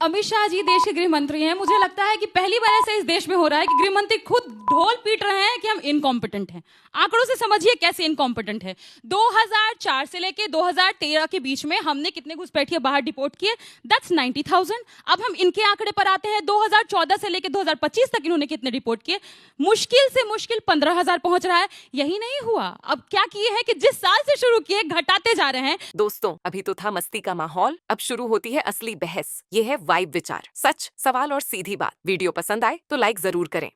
अमित शाह जी देश के गृह मंत्री हैं। मुझे लगता है कि पहली बार ऐसा इस देश में हो रहा है कि गृह मंत्री खुद ढोल पीट रहे हैं कि हम इनकॉम्पिटेंट हैं। आंकड़ों से समझिए कैसे इनकॉम्पिटेंट है। 2004 से लेके 2013 के बीच में हमने कितने घुसपैठिए बाहर डिपोर्ट किए? दैट्स 90,000। अब हम इनके आंकड़े पर आते हैं। 2014 से लेके 2025 तक इन्होंने कितने डिपोर्ट किए? मुश्किल से मुश्किल 15,000 पहुंच रहा है। यही नहीं हुआ, अब क्या किए हैं कि जिस साल से शुरू किए घटाते जा रहे हैं। दोस्तों, अभी तो था मस्ती का माहौल, अब शुरू होती है असली बहस। ये है वाइब विचार, सच, सवाल और सीधी बात। वीडियो पसंद आए तो लाइक जरूर करें।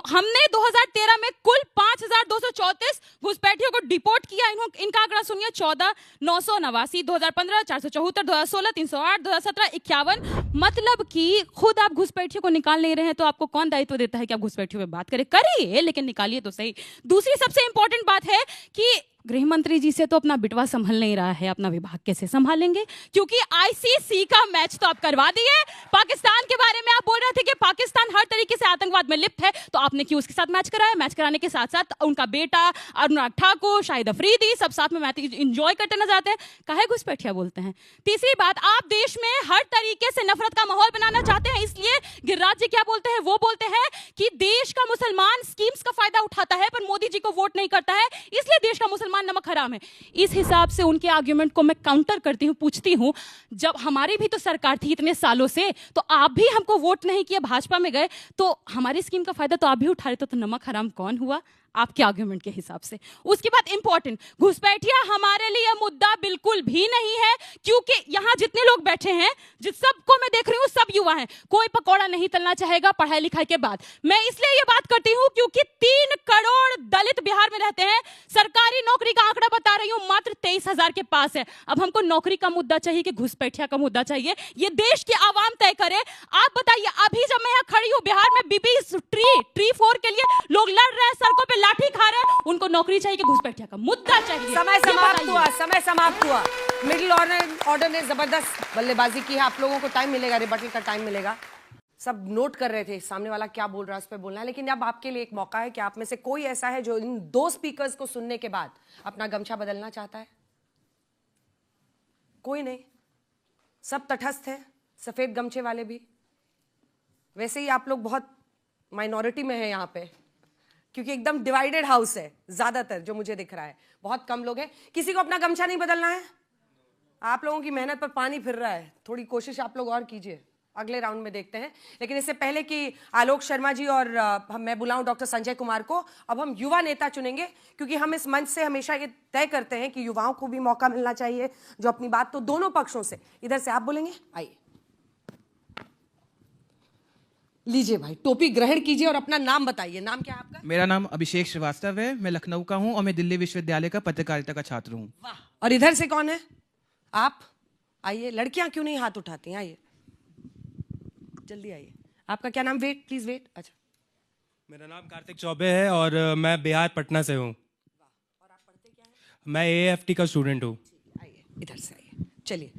हमने 2013 में कुल 5,234 घुसपैठियों को डिपोर्ट किया। इनका आंकड़ा सुनिए, 14,989, 2015 474, 2016 308, 2017 51। मतलब कि खुद आप घुसपैठियों को निकाल नहीं रहे हैं तो आपको कौन दायित्व देता है कि आप घुसपैठियों पे बात करें? करिए, लेकिन निकालिए तो सही। दूसरी सबसे इंपॉर्टेंट बात है कि गृह मंत्री जी से तो अपना बिटवा संभल नहीं रहा है, अपना विभाग कैसे संभालेंगे? क्योंकि आईसीसी का मैच तो आप करवा दिए। पाकिस्तान के बारे में आप बोल रहे थे कि पाकिस्तान हर तरीके से आतंकवाद में लिप्त है, तो आपने क्यों उसके साथ मैच कराया? मैच कराने के साथ साथ उनका बेटा अनुराग ठाकुर, शाहिद अफरीदी सब साथ में मैच इंजॉय करते नजर आते हैं। काहे घुसपैठिया बोलते हैं? तीसरी बात, आप देश में हर तरीके से नफरत का माहौल बनाना चाहते हैं, इसलिए गिरिराज जी क्या बोलते हैं? वो बोलते हैं कि देश का मुसलमान स्कीम्स का फायदा उठाता है पर मोदी जी को वोट नहीं करता है, इसलिए देश का मुसलमान नमक हराम है। इस हिसाब से उनके आर्गुमेंट को मैं काउंटर करती हूं, पूछती हूं, जब हमारी भी तो सरकार थी इतने सालों से, तो आप भी हमको वोट नहीं किया, भाजपा में गए, तो हमारी स्कीम का फायदा तो आप भी उठा रहे थे, तो नमक हराम कौन हुआ आपके आर्गुमेंट के हिसाब से? उसके बाद इंपॉर्टेंट, घुसपैठिया हमारे लिए मुद्दा बिल्कुल भी नहीं है, क्योंकि यहां जितने लोग बैठे हैं, जिस सबको मैं देख रही हूं, सब युवा हैं। कोई पकौड़ा नहीं तलना चाहेगा पढ़ाई लिखाई के बाद। मैं इसलिए ये बात करती हूं क्योंकि 3 करोड़ दलित बिहार में रहते हैं। सरकारी नौकरी का आंकड़ा बता रही हूं, मात्र 23,000 के पास है। अब हमको नौकरी का मुद्दा चाहिए कि घुसपैठिया का मुद्दा चाहिए? ये देश की आवाम तय करे। आप बताइए, अभी जब मैं यहाँ खड़ी हूं, बिहार में बीबी ट्री 4 के लिए लोग लड़ रहे हैं, सड़कों पे लाठी खा रहे हैं, उनको नौकरी चाहिए कि घुसपैठिया का मुद्दा चाहिए? समय समाप्त हुआ। मिडिल ऑर्डर ने जबरदस्त बल्लेबाजी की है। आप लोगों को टाइम मिलेगा, रिबटल का टाइम मिलेगा। सब नोट कर रहे थे सामने वाला क्या बोल रहा है, उस पर बोलना है। लेकिन अब आपके लिए एक मौका है कि आप में से कोई ऐसा है जो इन 2 स्पीकर्स को सुनने के बाद अपना गमछा बदलना चाहता है? कोई नहीं, सब तटस्थ है, सफेद गमछे वाले भी। वैसे ही आप लोग बहुत माइनॉरिटी में है यहाँ पे, क्योंकि एकदम डिवाइडेड हाउस है। ज्यादातर जो मुझे दिख रहा है, बहुत कम लोग हैं। किसी को अपना गमछा नहीं बदलना है? आप लोगों की मेहनत पर पानी फिर रहा है, थोड़ी कोशिश आप लोग और कीजिए। अगले राउंड में देखते हैं। लेकिन इससे पहले कि आलोक शर्मा जी और मैं बुलाऊं डॉक्टर संजय कुमार को, अब हम युवा नेता चुनेंगे, क्योंकि हम इस मंच से हमेशा ये तय करते हैं कि युवाओं को भी मौका मिलना चाहिए जो अपनी बात तो दोनों पक्षों से। इधर से आप बोलेंगे, आइए लीजिए भाई, टोपी ग्रहण कीजिए और अपना नाम बताइए। नाम क्या है आपका? मेरा नाम अभिषेक श्रीवास्तव है, मैं लखनऊ का हूं और मैं दिल्ली विश्वविद्यालय का पत्रकारिता का छात्र हूं। वाह। और इधर से कौन है? आप आइए। लड़कियां क्यों नहीं हाथ उठाती हैं? आइए, जल्दी आइए। आपका क्या नाम? Wait please, wait. अच्छा, मेरा नाम कार्तिक चौबे है और मैं बिहार पटना से हूँ। और आप पढ़ते क्या हैं? मैं एएफटी का स्टूडेंट हूँ। आइए, इधर से आइए। चलिए,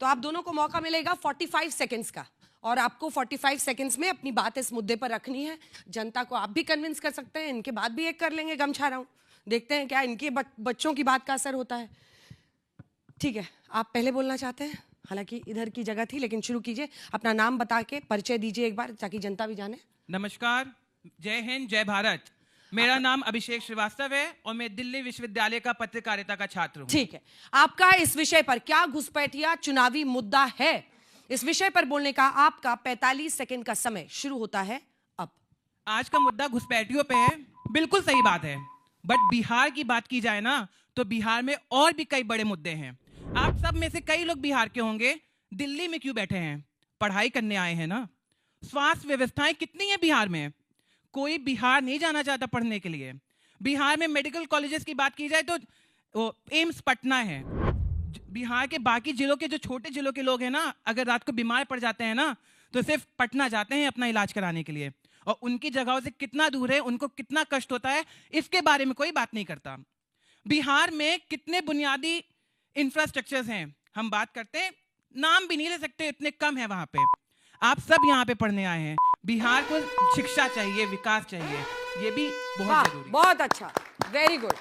तो आप दोनों को मौका मिलेगा 45 सेकंड्स का, और आपको 45 सेकंड्स में अपनी बात इस मुद्दे पर रखनी है। जनता को आप भी कन्विंस कर सकते हैं, इनके बाद भी एक कर लेंगे गमछा राउंड, देखते हैं क्या इनके बच्चों की बात का असर होता है। ठीक है, आप पहले बोलना चाहते हैं? हालांकि इधर की जगह थी, लेकिन शुरू कीजिए। अपना नाम बता के परिचय दीजिए एक बार, ताकि जनता भी जाने। नमस्कार, जय हिंद, जय भारत। मेरा नाम अभिषेक श्रीवास्तव है और मैं दिल्ली विश्वविद्यालय का पत्रकारिता का छात्र हूं। ठीक है, आपका इस विषय पर क्या घुसपैठिया चुनावी मुद्दा है, इस विषय पर बोलने का आपका 45 सेकंड का समय शुरू होता है अब। आज का मुद्दा घुसपैठियों पे है, बिल्कुल सही बात है। बट बिहार की बात की जाए ना, तो बिहार में और भी कई बड़े मुद्दे हैं। आप सब में से कई लोग बिहार के होंगे, दिल्ली में क्यों बैठे हैं? पढ़ाई करने आए हैं ना। स्वास्थ्य व्यवस्थाएं कितनी है बिहार में? कोई बिहार नहीं जाना चाहता पढ़ने के लिए। बिहार में मेडिकल कॉलेजेस की बात की जाए तो एम्स पटना है। बिहार के बाकी जिलों के जो छोटे जिलों के लोग हैं ना, अगर रात को बीमार पड़ जाते हैं ना, तो सिर्फ पटना जाते हैं अपना इलाज कराने के लिए, और उनकी जगहों से कितना दूर है, उनको कितना कष्ट होता है, इसके बारे में कोई बात नहीं करता। बिहार में कितने बुनियादी इंफ्रास्ट्रक्चर्स हैं, हम बात करते हैं, नाम भी नहीं ले सकते, इतने कम है वहां पे। आप सब यहाँ पे पढ़ने आए हैं, बिहार को शिक्षा चाहिए, विकास चाहिए, ये भी बहुत जरूरी। बहुत अच्छा, वेरी गुड।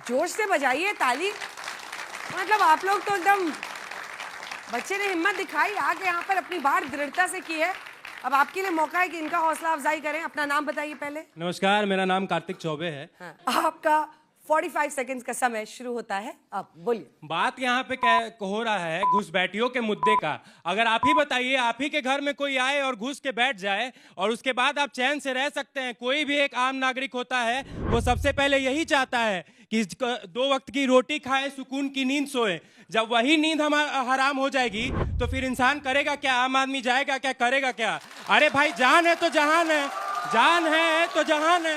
जोश से बजाइए ताली। मतलब आप लोग तो एकदम बच्चे ने हिम्मत दिखाई, आके यहाँ पर अपनी बात दृढ़ता से की है। अब आपके लिए मौका है कि इनका हौसला अफजाई करें। अपना नाम बताइए पहले। नमस्कार, मेरा नाम कार्तिक चौबे है। हाँ, आपका 45 सेकंड्स का समय शुरू होता है, आप बोलिए। बात यहाँ पे हो रहा है घुसपैठियों के मुद्दे का। अगर आप ही बताइए, आप ही के घर में कोई आए और घुस के बैठ जाए और उसके बाद आप चैन से रह सकते हैं? कोई भी एक आम नागरिक होता है, वो सबसे पहले यही चाहता है कि 2 वक्त की रोटी खाए, सुकून की नींद सोए। जब वही नींद हराम हो जाएगी तो फिर इंसान करेगा क्या? आम आदमी जाएगा क्या, करेगा क्या? अरे भाई, जान है तो जहान है, जान है तो जहान है।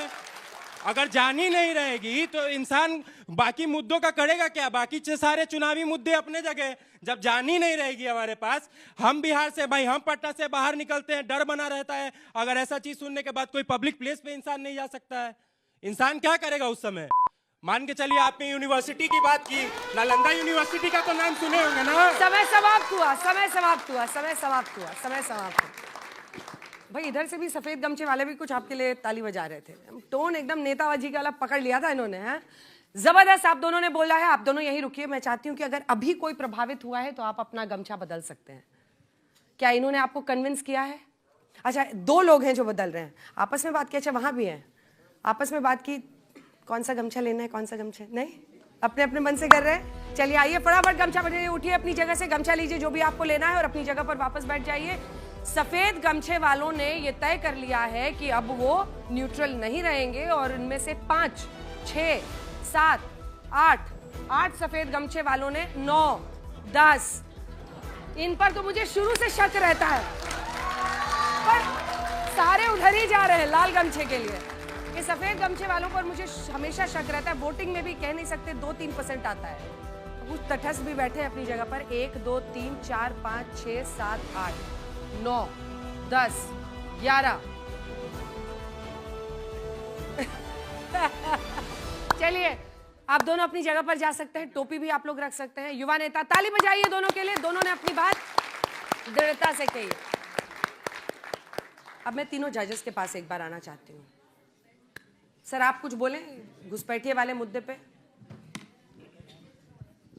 अगर जान ही नहीं रहेगी तो इंसान बाकी मुद्दों का करेगा क्या? बाकी सारे चुनावी मुद्दे अपने जगह। जब जान ही नहीं रहेगी हमारे पास, हम बिहार से, भाई हम पटना से बाहर निकलते हैं, डर बना रहता है। अगर ऐसा चीज सुनने के बाद कोई पब्लिक प्लेस पे इंसान नहीं जा सकता है, इंसान क्या करेगा उस समय? मान के चलिए, आपने यूनिवर्सिटी की बात की, नालंदा यूनिवर्सिटी का तो नाम सुने होंगे ना। समय समाप्त हुआ, समय समाप्त हुआ, समय समाप्त हुआ, समय समाप्त हुआ। भाई इधर से भी सफेद गमछे वाले भी कुछ आपके लिए ताली बजा रहे थे। टोन एकदम नेताजी का वाला पकड़ लिया था इन्होंने, हैं? जबरदस्त आप दोनों ने बोला है। आप दोनों यही रुकिए। मैं चाहती हूं कि अगर अभी कोई प्रभावित हुआ है तो आप अपना गमछा बदल सकते हैं। क्या इन्होंने आपको कन्विंस किया है? अच्छा, 2 लोग हैं जो बदल रहे हैं, आपस में बात की। अच्छा, वहां भी हैं, आपस में बात की, कौन सा गमछा लेना है, कौन सा गमछा नहीं, अपने अपने मन से कर रहे हैं। चलिए आइए, फटाफट गमछा बदलिए, उठिए अपनी जगह से, गमछा लीजिए जो भी आपको लेना है और अपनी जगह पर वापस बैठ जाइए। सफेद गमछे वालों ने ये तय कर लिया है कि अब वो न्यूट्रल नहीं रहेंगे और इनमें से 5, 6, 7, 8 सफेद गमछे वालों ने 9, 10, इन पर तो मुझे शुरू से शक रहता है, पर सारे उधर ही जा रहे हैं लाल गमछे के लिए। ये सफेद गमछे वालों पर मुझे हमेशा शक रहता है। वोटिंग में भी कह नहीं सकते, 2-3% आता है। कुछ तटस्थ भी बैठे अपनी जगह पर। 1, 2, 3, 4, 5, 6, 7, 8, 9, 10, 11। चलिए, आप दोनों अपनी जगह पर जा सकते हैं, टोपी भी आप लोग रख सकते हैं। युवा नेता, ताली बजाइए दोनों के लिए, दोनों ने अपनी बात दृढ़ता से कही। अब मैं तीनों जजेस के पास एक बार आना चाहती हूँ। सर, आप कुछ बोलें घुसपैठिए वाले मुद्दे पे।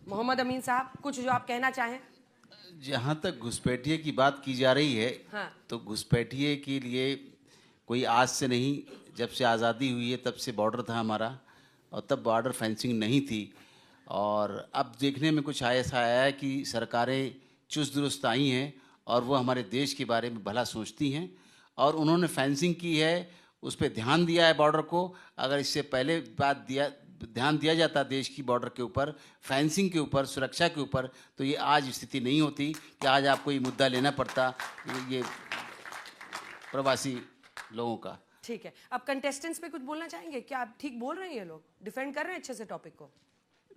मोहम्मद अमीन साहब, कुछ जो आप कहना चाहें। जहाँ तक घुसपैठिए की बात की जा रही है, हाँ। तो घुसपैठिए के लिए कोई आज से नहीं, जब से आज़ादी हुई है तब से बॉर्डर था हमारा, और तब बॉर्डर फेंसिंग नहीं थी। और अब देखने में कुछ ऐसा आया है कि सरकारें चुस्त दुरुस्त आई हैं और वो हमारे देश के बारे में भला सोचती हैं, और उन्होंने फेंसिंग की है, उस पर ध्यान दिया है बॉर्डर को। अगर इससे पहले ध्यान दिया जाता देश की बॉर्डर के ऊपर, फेंसिंग के ऊपर, सुरक्षा के ऊपर, तो ये आज स्थिति नहीं होती कि आज आपको ये मुद्दा लेना पड़ता, ये प्रवासी लोगों का। ठीक है, अब कंटेस्टेंट्स पे कुछ बोलना चाहेंगे क्या? आप ठीक बोल रहे हैं, ये लोग डिफेंड कर रहे हैं अच्छे से टॉपिक को?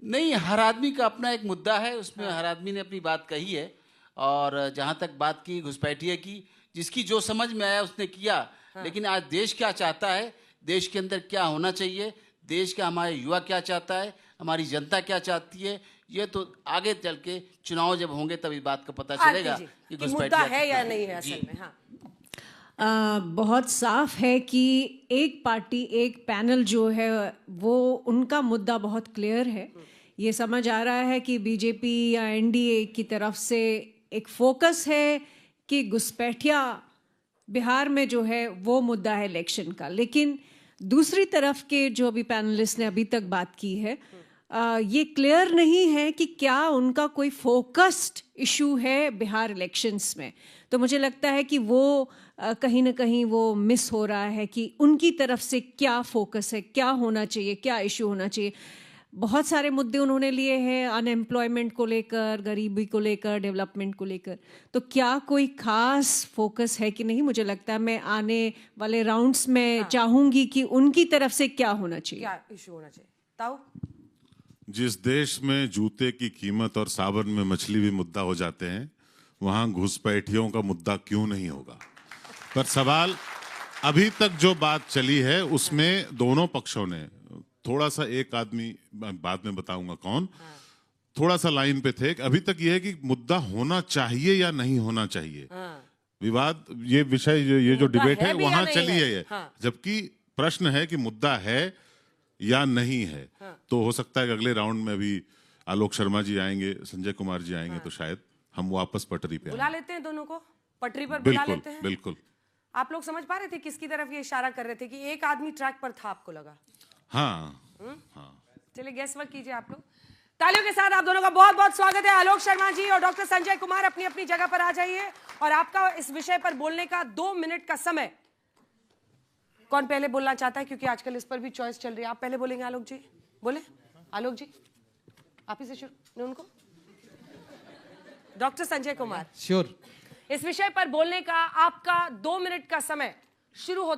नहीं, हर आदमी का अपना एक मुद्दा है, उसमें हर आदमी ने अपनी बात कही है। और जहाँ तक बात की घुसपैठिए की, जिसकी जो समझ में आया उसने किया। लेकिन आज देश क्या चाहता है, देश के अंदर क्या होना चाहिए, देश का हमारे युवा क्या चाहता है, हमारी जनता क्या चाहती है, ये तो आगे चल के चुनाव जब होंगे तब इस बात का पता चलेगा कि मुद्दा है या नहीं है असल में। हाँ, बहुत साफ है कि एक पार्टी, एक पैनल जो है वो उनका मुद्दा बहुत क्लियर है। ये समझ आ रहा है कि बीजेपी या एनडीए की तरफ से एक फोकस है कि घुसपैठिया बिहार में जो है वो मुद्दा है इलेक्शन का। लेकिन दूसरी तरफ के जो भी पैनलिस्ट ने अभी तक बात की है, ये क्लियर नहीं है कि क्या उनका कोई फोकस्ड इशू है बिहार इलेक्शंस में। तो मुझे लगता है कि वो कहीं ना कहीं वो मिस हो रहा है कि उनकी तरफ से क्या फोकस है, क्या होना चाहिए, क्या इशू होना चाहिए। बहुत सारे मुद्दे उन्होंने लिए हैं, अनएम्प्लॉयमेंट को लेकर, गरीबी को लेकर, डेवलपमेंट को लेकर। तो क्या कोई खास फोकस है कि नहीं? मुझे लगता है मैं आने वाले राउंड्स में चाहूंगी कि उनकी तरफ से क्या होना चाहिए, क्या इशू होना चाहिए। ताऊ, जिस देश में जूते की कीमत और सावन में मछली भी मुद्दा हो जाते हैं, वहां घुसपैठियों का मुद्दा क्यों नहीं होगा? पर सवाल, अभी तक जो बात चली है उसमें दोनों पक्षों ने थोड़ा सा, एक आदमी बाद में बताऊंगा कौन, थोड़ा सा लाइन पे थे। अभी तक ये है कि मुद्दा होना चाहिए या नहीं होना चाहिए। विवाद, ये विषय, ये जो डिबेट है वहां चली है ये। जबकि प्रश्न है कि मुद्दा है या नहीं है। तो हो सकता है कि अगले राउंड में भी आलोक शर्मा जी आएंगे, संजय कुमार जी आएंगे, तो शायद हम वापस पटरी पे बुला आए। लेते हैं दोनों को, पटरी पर बुला बिल्कुल लेते हैं। बिल्कुल। आप लोग समझ पा रहे थे किसकी तरफ ये इशारा कर रहे थे कि एक आदमी ट्रैक पर था, आपको लगा? हाँ हाँ। चलिए गेस वर्क कीजिए आप लोग। तालियों के साथ आप दोनों का बहुत बहुत स्वागत है। आलोक शर्मा जी और डॉक्टर संजय कुमार अपनी अपनी जगह पर आ जाइए और आपका इस विषय पर बोलने का 2 मिनट का समय। कौन पहले बोलना चाहता है, क्योंकि आजकल इस पर भी चॉइस चल रही है। आप पहले बोलेंगे आलोक जी? बोले आलोक जी, आप ही से शुरू। उनको डॉक्टर संजय कुमार, श्योर। इस विषय पर बोलने का आपका 2 मिनट का समय शुरू होता